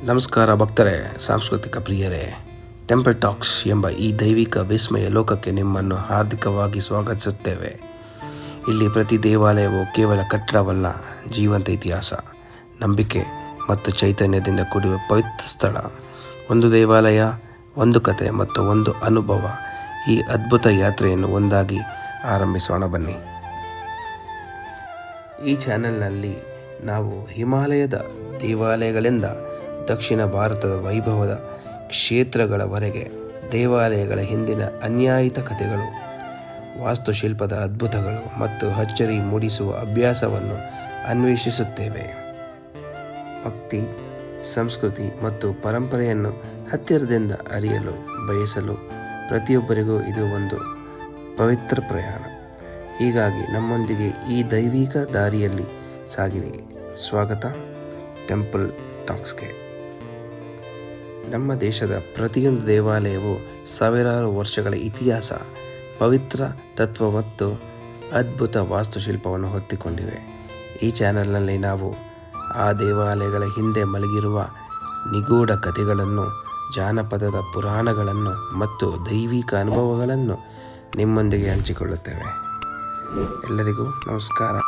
ನಮಸ್ಕಾರ ಭಕ್ತರೇ, ಸಾಂಸ್ಕೃತಿಕ ಪ್ರಿಯರೇ. ಟೆಂಪಲ್ ಟಾಕ್ಸ್ ಎಂಬ ಈ ದೈವಿಕ ವಿಸ್ಮಯ ಲೋಕಕ್ಕೆ ನಿಮ್ಮನ್ನು ಹಾರ್ದಿಕವಾಗಿ ಸ್ವಾಗತಿಸುತ್ತೇವೆ. ಇಲ್ಲಿ ಪ್ರತಿ ದೇವಾಲಯವು ಕೇವಲ ಕಟ್ಟಡವಲ್ಲ, ಜೀವಂತ ಇತಿಹಾಸ, ನಂಬಿಕೆ ಮತ್ತು ಚೈತನ್ಯದಿಂದ ಕೂಡಿರುವ ಪವಿತ್ರ ಸ್ಥಳ. ಒಂದು ದೇವಾಲಯ, ಒಂದು ಕತೆ ಮತ್ತು ಒಂದು ಅನುಭವ. ಈ ಅದ್ಭುತ ಯಾತ್ರೆಯನ್ನು ಒಂದಾಗಿ ಆರಂಭಿಸೋಣ ಬನ್ನಿ. ಈ ಚಾನೆಲ್ನಲ್ಲಿ ನಾವು ಹಿಮಾಲಯದ ದೇವಾಲಯಗಳಿಂದ ದಕ್ಷಿಣ ಭಾರತದ ವೈಭವದ ಕ್ಷೇತ್ರಗಳವರೆಗೆ ದೇವಾಲಯಗಳ ಹಿಂದಿನ ಅನ್ಯಾಯಿತ ಕಥೆಗಳು, ವಾಸ್ತುಶಿಲ್ಪದ ಅದ್ಭುತಗಳು ಮತ್ತು ಅಚ್ಚರಿ ಮೂಡಿಸುವ ಅಭ್ಯಾಸವನ್ನು ಅನ್ವೇಷಿಸುತ್ತೇವೆ. ಭಕ್ತಿ, ಸಂಸ್ಕೃತಿ ಮತ್ತು ಪರಂಪರೆಯನ್ನು ಹತ್ತಿರದಿಂದ ಅರಿಯಲು ಬಯಸಲು ಪ್ರತಿಯೊಬ್ಬರಿಗೂ ಇದು ಒಂದು ಪವಿತ್ರ ಪ್ರಯಾಣ. ಹೀಗಾಗಿ ನಮ್ಮೊಂದಿಗೆ ಈ ದೈವಿಕ ದಾರಿಯಲ್ಲಿ ಸಾಗಿರಿ. ಸ್ವಾಗತ ಟೆಂಪಲ್ ಟಾಕ್ಸ್ಗೆ. ನಮ್ಮ ದೇಶದ ಪ್ರತಿಯೊಂದು ದೇವಾಲಯವು ಸಾವಿರಾರು ವರ್ಷಗಳ ಇತಿಹಾಸ, ಪವಿತ್ರ ತತ್ವ ಮತ್ತು ಅದ್ಭುತ ವಾಸ್ತುಶಿಲ್ಪವನ್ನು ಹೊತ್ತಿಕೊಂಡಿವೆ. ಈ ಚಾನೆಲ್ನಲ್ಲಿ ನಾವು ಆ ದೇವಾಲಯಗಳ ಹಿಂದೆ ಮಲಗಿರುವ ನಿಗೂಢ ಕಥೆಗಳನ್ನು, ಜಾನಪದದ ಪುರಾಣಗಳನ್ನು ಮತ್ತು ದೈವಿಕ ಅನುಭವಗಳನ್ನು ನಿಮ್ಮೊಂದಿಗೆ ಹಂಚಿಕೊಳ್ಳುತ್ತೇವೆ. ಎಲ್ಲರಿಗೂ ನಮಸ್ಕಾರ.